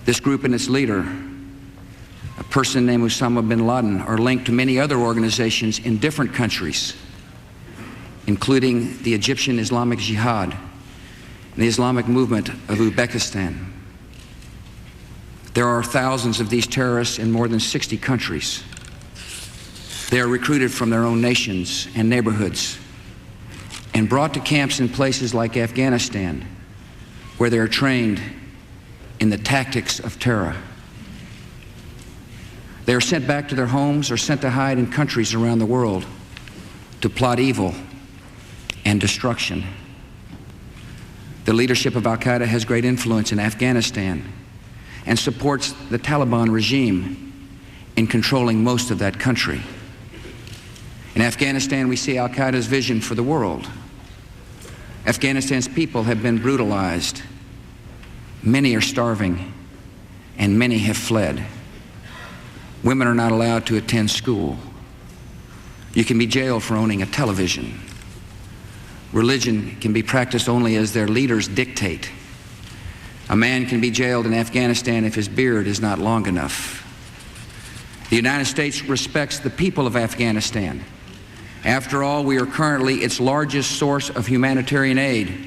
This group and its leader, a person named Osama bin Laden, are linked to many other organizations in different countries, including the Egyptian Islamic Jihad and the Islamic movement of Uzbekistan. There are thousands of these terrorists in more than 60 countries. They are recruited from their own nations and neighborhoods and brought to camps in places like Afghanistan, where they are trained in the tactics of terror. They are sent back to their homes or sent to hide in countries around the world to plot evil and destruction. The leadership of Al-Qaeda has great influence in Afghanistan and supports the Taliban regime in controlling most of that country. In Afghanistan, we see Al-Qaeda's vision for the world. Afghanistan's people have been brutalized. Many are starving, and many have fled. Women are not allowed to attend school. You can be jailed for owning a television. Religion can be practiced only as their leaders dictate. A man can be jailed in Afghanistan if his beard is not long enough. The United States respects the people of Afghanistan. After all, we are currently its largest source of humanitarian aid,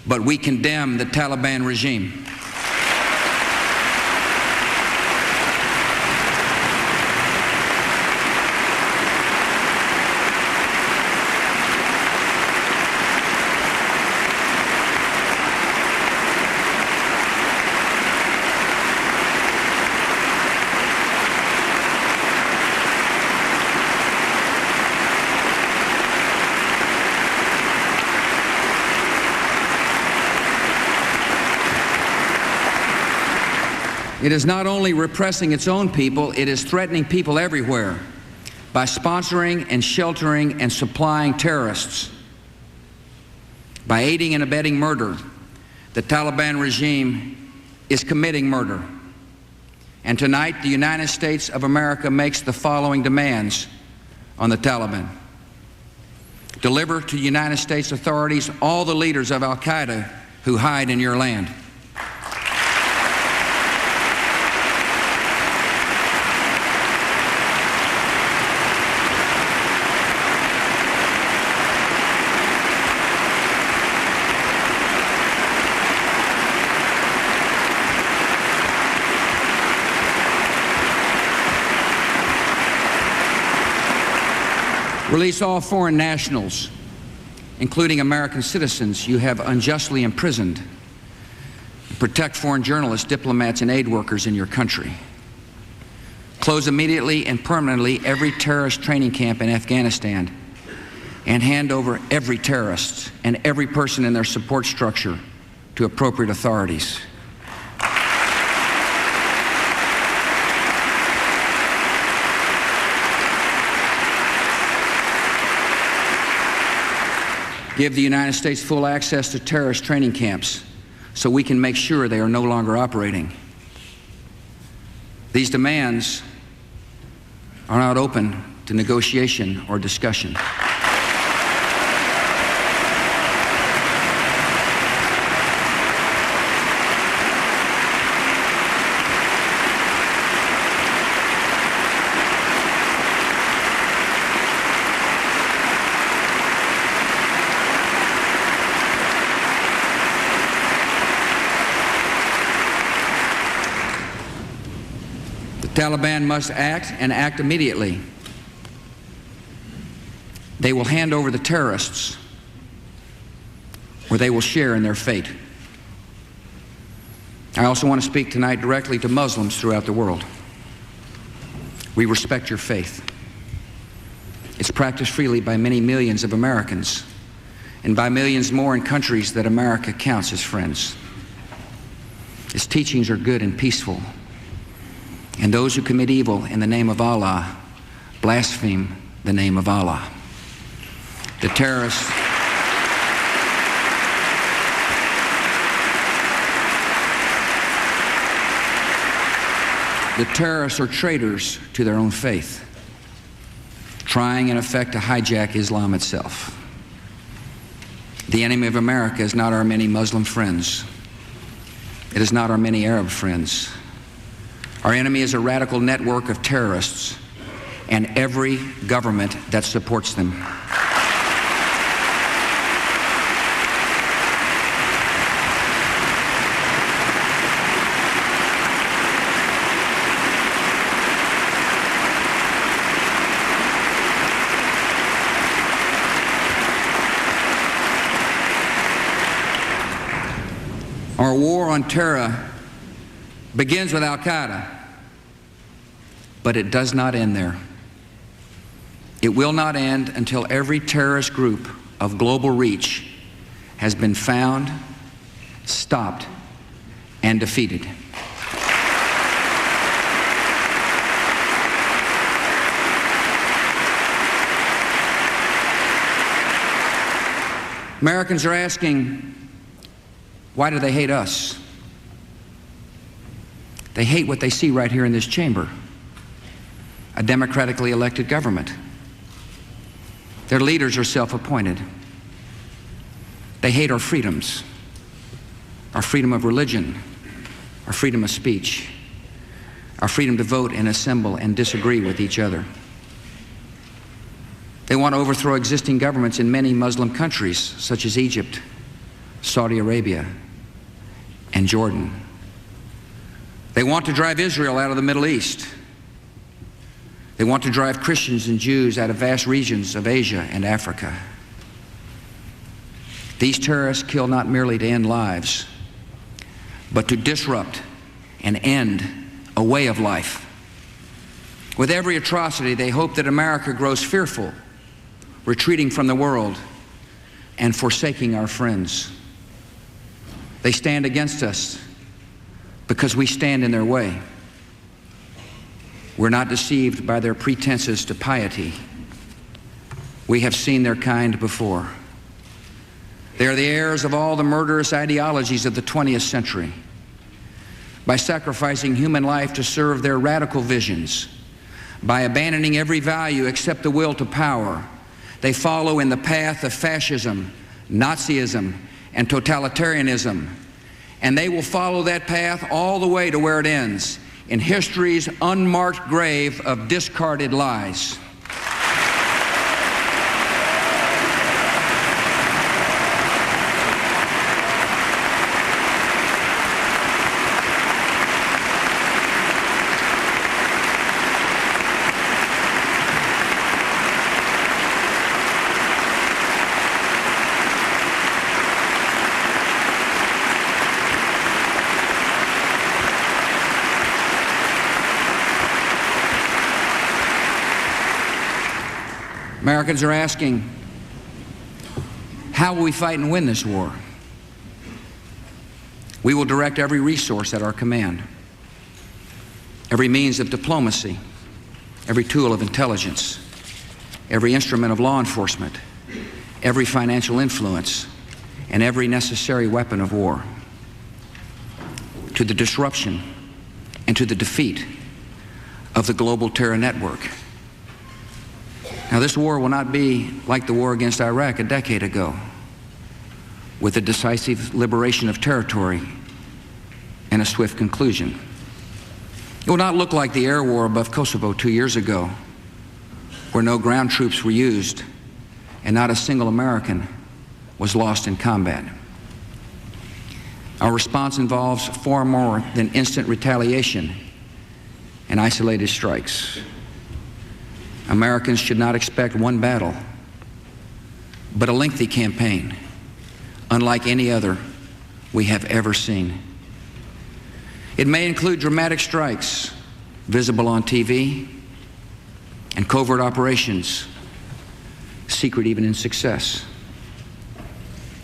but we condemn the Taliban regime. It is not only repressing its own people, it is threatening people everywhere by sponsoring and sheltering and supplying terrorists. By aiding and abetting murder, the Taliban regime is committing murder. And tonight, the United States of America makes the following demands on the Taliban. Deliver to United States authorities all the leaders of Al-Qaeda who hide in your land. Release all foreign nationals, including American citizens you have unjustly imprisoned. Protect foreign journalists, diplomats, and aid workers in your country. Close immediately and permanently every terrorist training camp in Afghanistan and hand over every terrorist and every person in their support structure to appropriate authorities. Give the United States full access to terrorist training camps so we can make sure they are no longer operating. These demands are not open to negotiation or discussion. The Taliban must act and act immediately. They will hand over the terrorists, or they will share in their fate. I also want to speak tonight directly to Muslims throughout the world. We respect your faith. It's practiced freely by many millions of Americans and by millions more in countries that America counts as friends. Its teachings are good and peaceful. And those who commit evil in the name of Allah blaspheme the name of Allah. The terrorists are traitors to their own faith, trying in effect to hijack Islam itself. The enemy of America is not our many Muslim friends. It is not our many Arab friends. Our enemy is a radical network of terrorists and every government that supports them. Our war on terror begins with Al-Qaeda, but it does not end there. It will not end until every terrorist group of global reach has been found, stopped, and defeated. Americans are asking, why do they hate us? They hate what they see right here in this chamber, a democratically elected government. Their leaders are self-appointed. They hate our freedoms, our freedom of religion, our freedom of speech, our freedom to vote and assemble and disagree with each other. They want to overthrow existing governments in many Muslim countries, such as Egypt, Saudi Arabia, and Jordan. They want to drive Israel out of the Middle East. They want to drive Christians and Jews out of vast regions of Asia and Africa. These terrorists kill not merely to end lives, but to disrupt and end a way of life. With every atrocity, they hope that America grows fearful, retreating from the world and forsaking our friends. They stand against us because we stand in their way. We're not deceived by their pretenses to piety. We have seen their kind before. They are the heirs of all the murderous ideologies of the 20th century. By sacrificing human life to serve their radical visions, by abandoning every value except the will to power, they follow in the path of fascism, Nazism, and totalitarianism. And they will follow that path all the way to where it ends, in history's unmarked grave of discarded lies. Americans are asking, how will we fight and win this war? We will direct every resource at our command, every means of diplomacy, every tool of intelligence, every instrument of law enforcement, every financial influence, and every necessary weapon of war to the disruption and to the defeat of the global terror network. Now, this war will not be like the war against Iraq a decade ago, with a decisive liberation of territory and a swift conclusion. It will not look like the air war above Kosovo 2 years ago, where no ground troops were used and not a single American was lost in combat. Our response involves far more than instant retaliation and isolated strikes. Americans should not expect one battle, but a lengthy campaign, unlike any other we have ever seen. It may include dramatic strikes, visible on TV, and covert operations, secret even in success.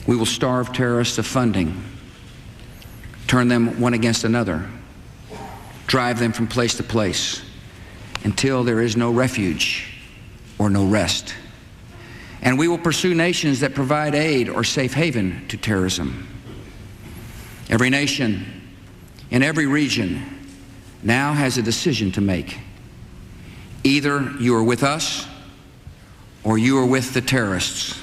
We will starve terrorists of funding, turn them one against another, drive them from place to place, until there is no refuge or no rest. And we will pursue nations that provide aid or safe haven to terrorism. Every nation in every region now has a decision to make. Either you are with us or you are with the terrorists.